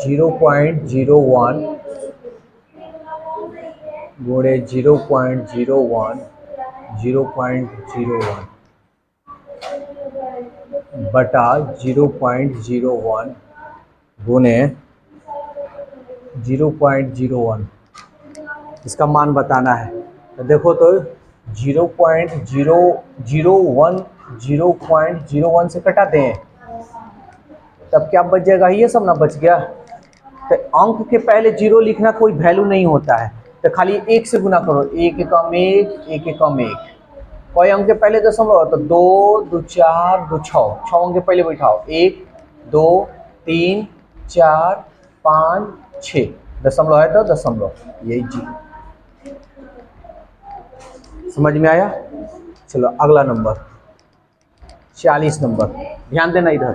0.01 गुणे 0.01 0.01 बटा 0.01 गुणे 0.01, इसका मान बताना है। तो देखो तो 0.001 से कटाते हैं, तब क्या बच जाएगा, ये सब ना बच गया। तो अंक के पहले जीरो लिखना कोई वैल्यू नहीं होता है, तो खाली एक से गुना करो, एक एकम एक, एक एकम एक। कोई अंक के पहले दशमलव तो 2 2 4 2 6, 6 अंक के पहले बैठाओ, 1 2 3 4 5 6, दशमलव है तो दशमलव, यही जी। समझ में आया? चलो अगला नंबर 40 नंबर, ध्यान देना इधर।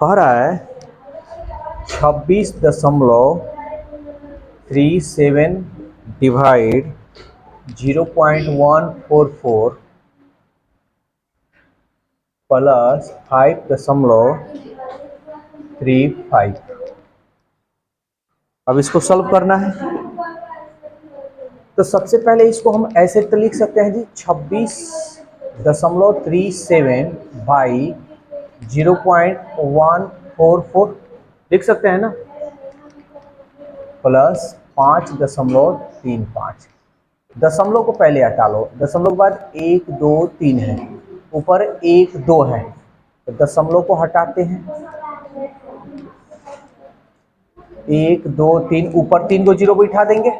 कह रहा है 26.37 डिवाइड 0.144 प्लस 5.35। अब इसको सॉल्व करना है, तो सबसे पहले इसको हम ऐसे तो लिख सकते हैं जी, 26.37 बाई 0.144 लिख सकते हैं ना, प्लस 5.35। दशमलव को पहले हटा लो, दशमलव के बाद 1 2 3 है, ऊपर 1 2 है, तो दशमलव को हटाते हैं, 1 2 3, ऊपर 3 को जीरो बैठा देंगे,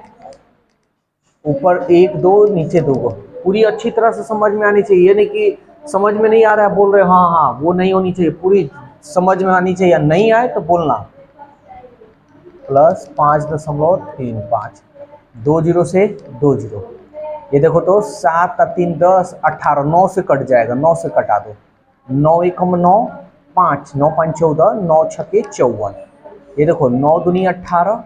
ऊपर 1 2 नीचे 2 को। पूरी अच्छी तरह से समझ में आनी चाहिए, ये नहीं कि समझ में नहीं आ रहा है बोल रहे हाँ हाँ, वो नहीं होनी चाहिए, पूरी समझ में आनी चाहिए, नहीं आए तो बोलना। प्लस 5.35, 2 जीरो से 2 जीरो, ये देखो तो 7 और 3 10 18, 9 से कट जाएगा, 9 से कटा दो, 9 एकम 9 5, 9 5 14, 9 छके 54, ये देखो 9 दूनी 18,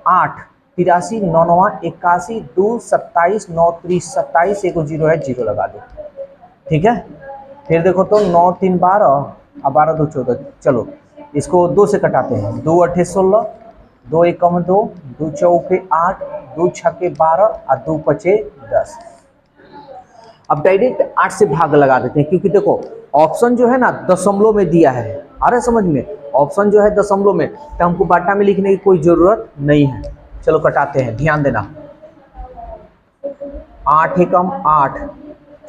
8 83, 9 9 81, 2 27, 9 30 27, एक जीरो है, जीरो लगा दो, ठीक है। फिर देखो तो 9 3 12 और 12 2 14, चलो इसको 2 से कटाते हैं, 2 8 16, 2 एकम 2, 2 चौके 8, 2 छके 12 और 2 पचे 10। अब डायरेक्ट 8 से भाग लगा देते हैं, क्योंकि देखो ऑप्शन जो है ना दशमलव में दिया है, आ रहा है समझ में, ऑप्शन जो है दशमलव में, तो हमको बाटा में लिखने की कोई जरूरत नहीं है। चलो कटाते हैं, ध्यान देना, 8 एकम 8,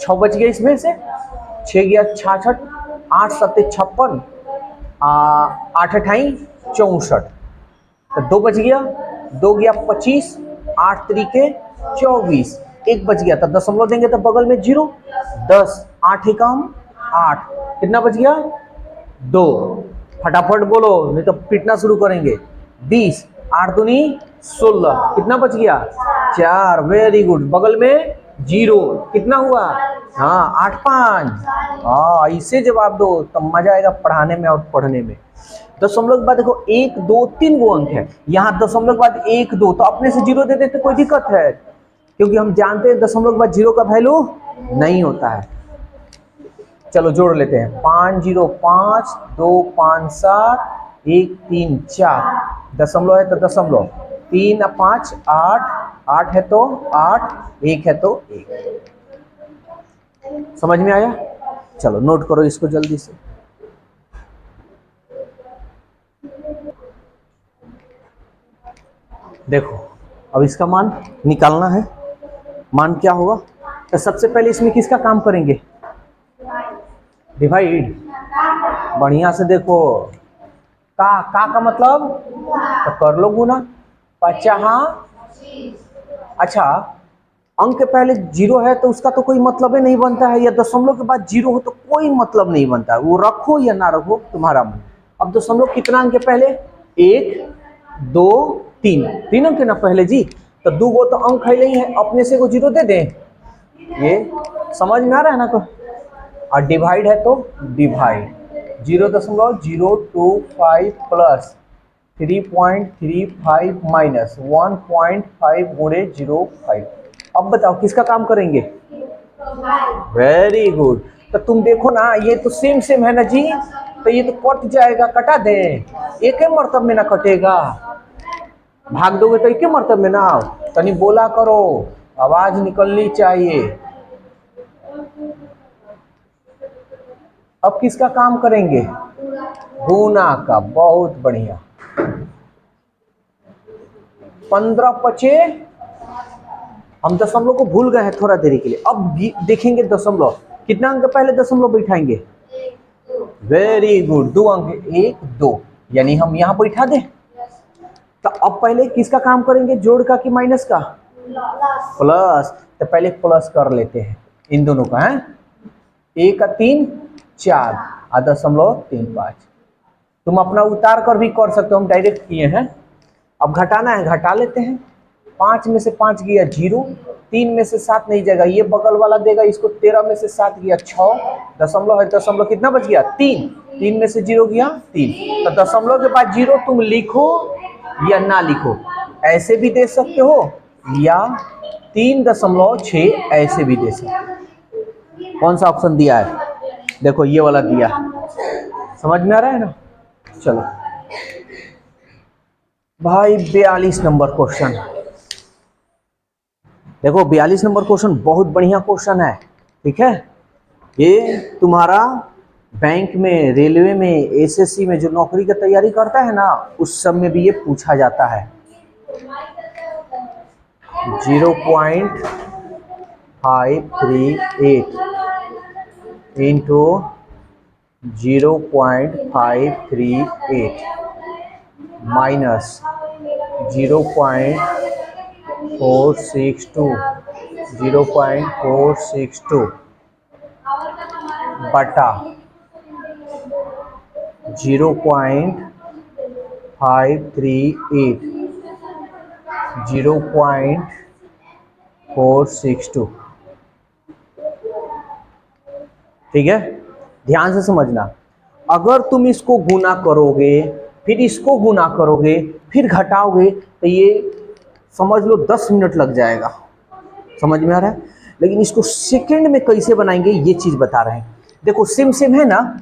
6 बच गए इसमें से, 6 गया 66, 8 7 56, 8 अठाई 64, तो 2 बच गया, 2 गया 25, 8 तरीके 24, 1 बच गया, तब दशमलव देंगे तो बगल में 0, 10, 8 एकम 8, कितना बच गया 2, फटाफट बोलो नहीं तो पिटना शुरू करेंगे, 20, 8 दूनी 16, कितना बच गया 4, वेरी गुड, बगल में 0, कितना हुआ, हाँ 8 5, हाँ ऐसे जवाब दो तब मजा आएगा पढ़ाने में और पढ़ने में। दशमलव के बाद देखो 1 2 3 गो अंक है, यहाँ दशमलव के बाद 1 2, तो अपने से 0 दे देते कोई दिक्कत है, क्योंकि हम जानते हैं दशमलव के बाद 0 का वैल्यू नहीं होता है। चलो जोड़ लेते हैं, 5 0 5, 2 5 7, 1 3 4, दशमलव है तो दशमलव, 3 और 5 8, 8 है तो 8, 1 है तो 1। समझ में आया? चलो नोट करो इसको जल्दी से। देखो अब इसका मान निकालना है, मान क्या होगा, तो सबसे पहले इसमें किसका काम करेंगे, डिवाइड। बढ़िया से देखो, का मतलब तो कर लो गुना, 50। अच्छा अंक के पहले 0 है तो उसका तो कोई मतलब ही नहीं बनता है, या दशमलव के बाद 0 हो तो कोई मतलब नहीं बनता है, वो रखो या ना रखो तुम्हारा मन। अब दशमलव कितना अंक के पहले, 1 2 3, 3 अंक है ना पहले जी, तो 2 गो तो अंक है नहीं है, अपने से को 0 दे दें, ये समझ में आ रहा है ना। तो और डिवाइड है तो डिवाइड, 0.025 प्लस 3.35 माइनस 1.5 गुणे 0.5। अब बताओ किसका काम करेंगे, वेरी गुड। तो तुम देखो ना ये तो सेम सेम है ना जी, तो ये तो कट जाएगा, कटा दे, एक ही मरतब में ना कटेगा, भाग दोगे तो एक ही मरतब में ना। तनी बोला करो, आवाज निकलनी चाहिए। अब किसका काम करेंगे? गुना का। बहुत बढ़िया। 15 पचे, हम दशमलव को भूल गए हैं थोड़ा देरी के लिए। अब देखेंगे दशमलव, कितना अंक पहले दशमलव बैठाएंगे? वेरी गुड, 2 अंक, 1 2, यानी हम यहां बैठा दें। तो अब पहले किसका काम करेंगे, जोड़ का कि माइनस का? प्लस। तो पहले प्लस कर लेते हैं इन दोनों का, है 1 का 3 4 और 0.35। तुम अपना उतार कर भी कर सकते हो, हम डायरेक्ट किए हैं। अब घटाना है, घटा लेते हैं। 5 में से 5 गया 0, 3 में से 7 नहीं जाएगा, ये बगल वाला देगा इसको। 13 में से 7 गया 6, दशमलव है, दशमलव कितना बच गया? 3, 3 में से 0 गया 3। तो दशमलव के बाद 0 तुम लिखो या ना लिखो, ऐसे भी दे सकते हो या 3.6 ऐसे भी दे सकते हो। कौन सा ऑप्शन दिया है? देखो ये वाला दिया, समझ में आ रहा है ना? चलो भाई 42 नंबर क्वेश्चन देखो। 42 नंबर क्वेश्चन बहुत बढ़िया क्वेश्चन है, ठीक है। ये तुम्हारा बैंक में, रेलवे में, एसएससी में जो नौकरी की तैयारी करता है ना, उस सब में भी ये पूछा जाता है। 0.538 इंटू 0.538 माइनस 0.462 बटा 0.538 0.462, ठीक है। ध्यान से समझना, अगर तुम इसको गुना करोगे, फिर इसको गुना करोगे, फिर घटाओगे, तो ये समझ लो 10 मिनट लग जाएगा। समझ में आ रहा है? लेकिन इसको सेकंड में कैसे बनाएंगे ये चीज बता रहे हैं। देखो सिम सिम है ना,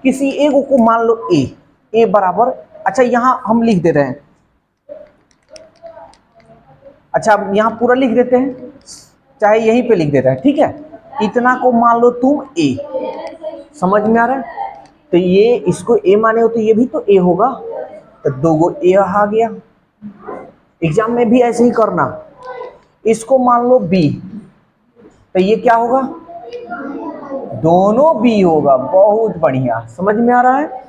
किसी एक को मान लो ए बराबर, अच्छा यहां हम लिख दे रहे हैं, अच्छा यहां पूरा लिख देते हैं, चाहे यहीं पे लिख देते हैं, ठीक है। इतना को मान लो तुम ए, समझ में आ रहा है? तो ये इसको ए माने हो तो ये भी तो ए होगा, तो 2 गो ए आ गया। एग्जाम में भी ऐसे ही करना, इसको मान लो बी, तो ये क्या होगा? दोनों बी होगा। बहुत बढ़िया, समझ में आ रहा है?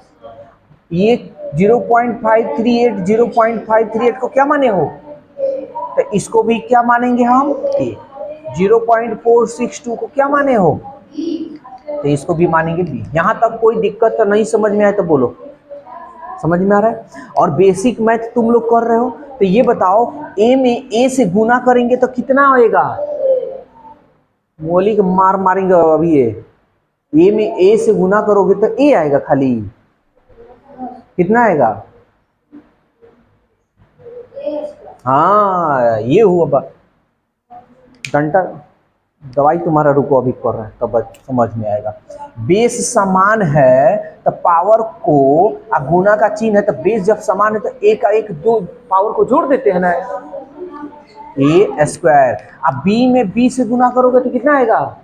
ये 0.538 को क्या माने हो, तो इसको भी क्या मानेंगे हम? ए। 0.462 को क्या माने हो, तो इसको भी मानेंगे बी। यहां तक कोई दिक्कत तो नहीं? समझ में आए तो बोलो, समझ में आ रहा है? और बेसिक मैथ तुम लोग कर रहे हो, तो ये बताओ ए में ए से गुना करेंगे तो कितना आएगा? मोली के मार मारेंगे अभी। ए में ए से गुना करोगे तो ए आएगा खाली, कितना आएगा? हाँ ये हुआ डंटा। दवाई तुम्हारा रुको अभी कर रहे हैं, तब समझ में आएगा। बेस समान है तो पावर को, गुना का चिन्ह है तो बेस जब समान है तो एक का एक, दो पावर को जोड़ देते हैं ना, ए स्क्वायर। अब बी में बी से गुना करोगे तो कितना आएगा?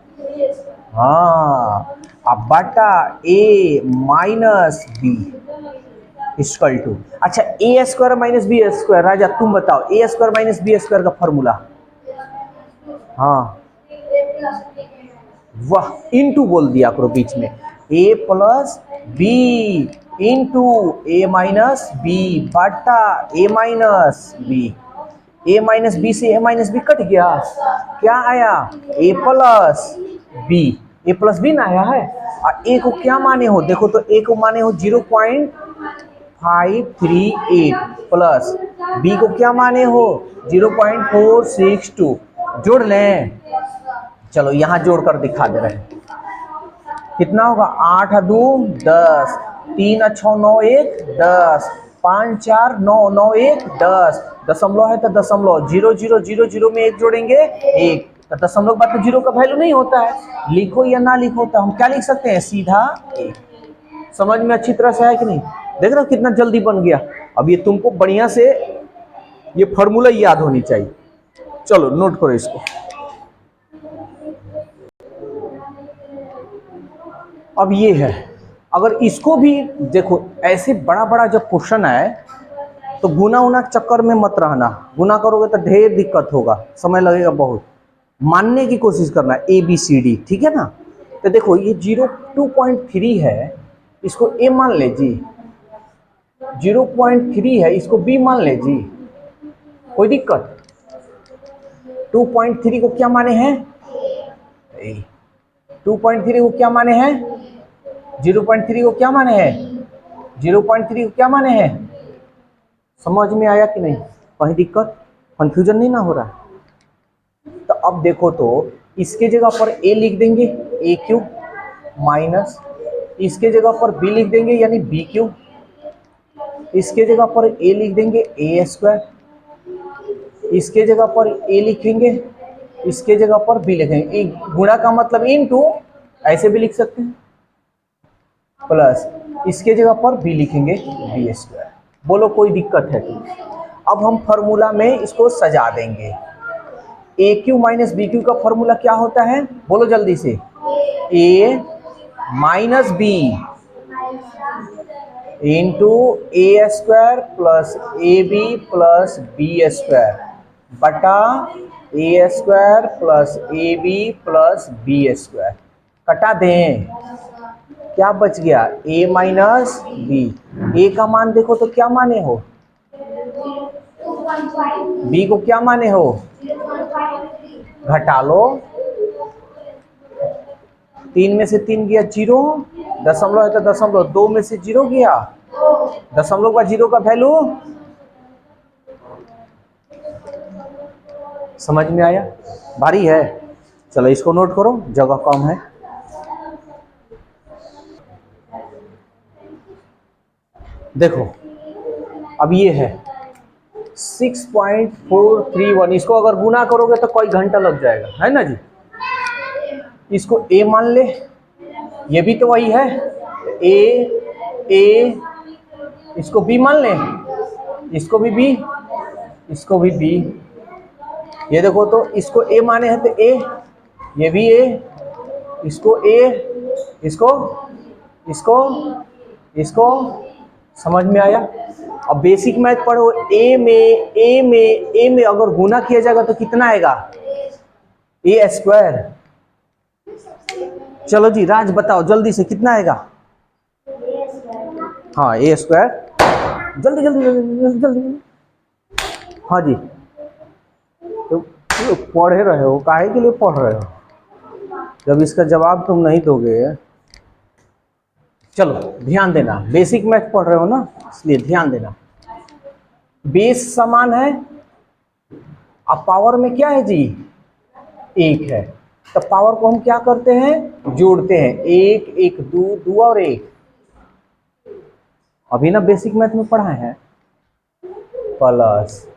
हाँ, अब बटा ए माइनस बी इक्वल टू, अच्छा ए स्क्वायर माइनस बी स्क्वायर। राजा तुम बताओ ए स्क्वायर माइनस बी स्क्वायर का फॉर्मूला? हाँ वाह, इंटू बोल दिया करो बीच में, ए प्लस बी इंटू ए माइनस बी बटा ए माइनस बी। ए माइनस बी से ए माइनस बी कट गया, क्या आया? ए प्लस बी। ए प्लस बी ना आया है। और ए को क्या माने हो? देखो तो ए को माने हो 0.538 प्लस बी को क्या माने हो? 0.462। जोड़ लें, चलो यहां जोड़कर दिखा दे रहे हैं। कितना होगा? 8 2 10, 3 6 9 1 10, 5 4 9 9 1 10, दशमलव है तो दशमलव, 0 0 0 0 में 1 जोड़ेंगे 1, तो दशमलव के बाद तो 0 का वैल्यू नहीं होता है। लिखो या ना लिखो, तो हम क्या लिख सकते हैं? सीधा 1। समझ में अच्छी तरह से आया कि नहीं? देख रहे हो कितना जल्दी बन गया। अब ये तुमको बढ़िया से ये फॉर्मूला याद होनी चाहिए। चलो नोट करो इसको। अब ये है, अगर इसको भी देखो ऐसे बड़ा बड़ा जब क्वेश्चन आए तो गुना उना चक्कर में मत रहना। गुना करोगे तो ढेर दिक्कत होगा, समय लगेगा बहुत। मानने की कोशिश करना ABCD, ठीक है ना। तो देखो ये 2.3 है, इसको A मान ले जी। 0.3 है, इसको B मान ले जी। कोई दिक्कत? 2.3 को क्या माने हैं? 2.3 को क्या माने हैं? 0.3 को क्या माने हैं? 0.3 को क्या माने हैं? समझ में आया कि नहीं? कहीं दिक्कत, कंफ्यूजन नहीं ना हो रहा? तो अब देखो तो इसके जगह पर A लिख देंगे AQ माइनस, इसके जगह पर B लिख देंगे यानी BQ, इसके जगह पर A लिख देंगे A², इसके जगह पर A लिखेंगे, इसके जगह पर B लिखेंगे। गुणा का मतलब इनटू, ऐसे भी लिख सकते हैं, प्लस इसके जगह पर B लिखेंगे B²। बोलो कोई दिक्कत है तो? अब हम फॉर्मूला में इसको सजा देंगे। AQ माइनस BQ का फॉर्मूला क्या होता है? बोलो जल्दी से। A minus B into A² plus AB plus B² बटा A² plus AB plus B²। कटा दें, क्या बच गया? A minus B। A का मान देखो तो क्या माने हो? B को क्या माने हो? घटा लो, 3 में से 3 गया 0, दशमलव है तो दशमलव, 2 में से 0 गया, दशमलव का 0 का वैल्यू। समझ में आया? भारी है, चलो इसको नोट करो, जगह कम है। देखो अब ये है 6.431, इसको अगर गुना करोगे तो कोई घंटा लग जाएगा, है ना जी। इसको A मान ले, ये भी तो वही है A, इसको B मान ले, इसको भी B, इसको भी B। ये देखो तो इसको A माने हैं तो A, ये भी A, इसको A, इसको समझ में आया? अब बेसिक मैथ पढ़ो। A में अगर गुना किया जाएगा तो कितना आएगा? A²। चलो जी राज बताओ जल्दी से कितना आएगा? हाँ A², जल्दी जल्दी जल्दी जल्दी। हाँ जी, तो पढ़ रहे हो, काहे के लिए पढ़ रहे हो जब इसका जवाब तुम नहीं दोगे? चलो ध्यान देना, बेसिक मैथ पढ़ रहे हो ना, इसलिए ध्यान देना। बेस समान है, अब पावर में क्या है जी? 1 है, तो पावर को हम क्या करते हैं? जोड़ते हैं। 1 1 2 2 और 1। अभी ना बेसिक मैथ में पढ़ाए हैं। प्लस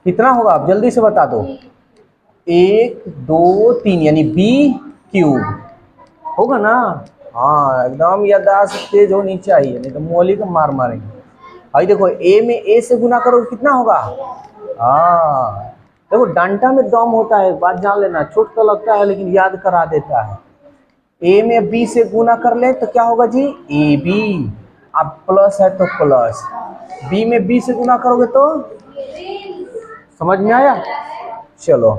कितना होगा आप जल्दी से बता दो? 1 2 3 यानी B³ होगा ना। हाँ एकदम याददाश्त तेज होनी चाहिए, नहीं तो मौलिक मार मारेंगे। भाई देखो A में A से गुना करो कितना होगा? हाँ देखो डांटा में दम होता है, बात जान लेना। चोट तो लगता है लेकिन याद करा देता है। A में B से गुना कर ले तो क्या होगा जी? AB। अब प्लस है तो प्लस, B में B से गुना करोगे तो समझ में आया? चलो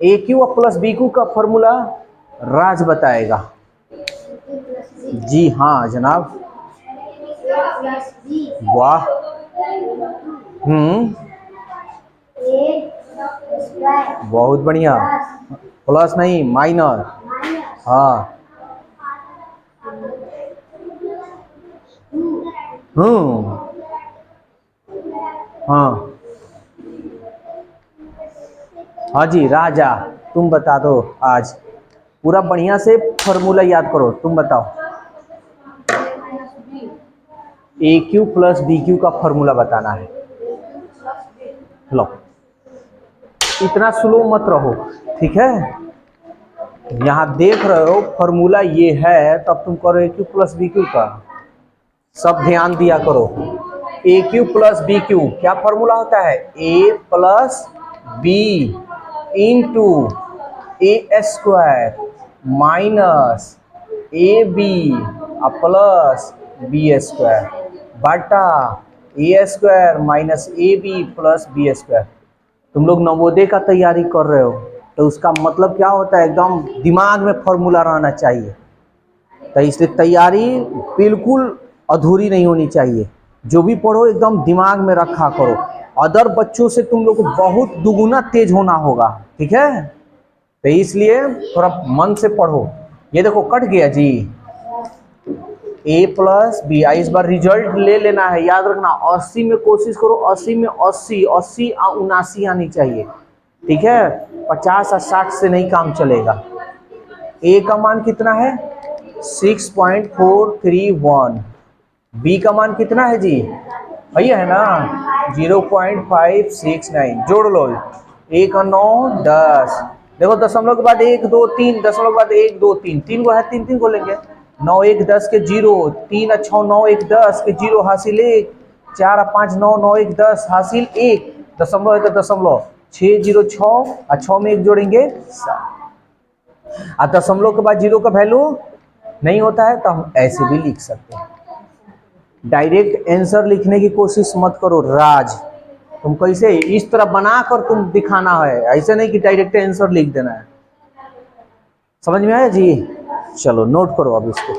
AQ और प्लस BQ का फॉर्मूला राज बताएगा। जी हाँ जनाब, वाह। बहुत बढ़िया, प्लस नहीं माइनस। हाँ हाँ हाँ जी राजा, तुम बता दो आज पूरा बढ़िया से फॉर्मूला याद करो। तुम बताओ AQ प्लस BQ का फॉर्मूला बताना है। लो इतना स्लो मत रहो, ठीक है? यहाँ देख रहे हो फॉर्मूला ये है, तब तुम करो A cube plus B cube का। सब ध्यान दिया करो। A cube plus B cube क्या फॉर्मूला होता है? A plus B into A square minus A B plus B square बटा A square minus A B plus B square. तुम लोग नवोदय का तैयारी कर रहे हो तो उसका मतलब क्या होता है, एकदम दिमाग में फॉर्मूला रहना चाहिए। तो इसलिए तैयारी बिल्कुल अधूरी नहीं होनी चाहिए। जो भी पढ़ो एकदम दिमाग में रखा करो। अदर बच्चों से तुम लोग को बहुत दुगुना तेज होना होगा, ठीक है? तो इसलिए थोड़ा मन से पढ़ो। ये देखो कट गया जी, ए प्लस बी। इस बार रिजल्ट ले लेना है, याद रखना। 80 में कोशिश करो, 80 में 80, 80 और 79 आनी चाहिए, ठीक है? 50 और 60 से नहीं काम चलेगा। ए का मान कितना है? 6.431। बी का मान कितना है जी? भैया है ना 0.569। जोड़ लो, 1 और 9 10। देखो दशमलव के बाद 1 2 3, दशमलव के बाद 1 2 3, 3 को है, 3 3 को लेंगे। 9 1 10 के 0, 3 और 6 9 1 10 के 0 हासिल 1, 4 और 5 9 9 1 10 हासिल 1, दशमलव है तो दशमलव 6 0 6 और 6 में 1 जोड़ेंगे 7। और दशमलव के बाद 0 का वैल्यू नहीं होता है तो हम ऐसे भी लिख सकते हैं। डायरेक्ट आंसर लिखने की कोशिश मत करो राज। तुम कैसे इस तरह बनाकर तुम दिखाना है, ऐसे नहीं कि डायरेक्ट आंसर लिख देना है। समझ में आया जी? चलो नोट करो अब इसको।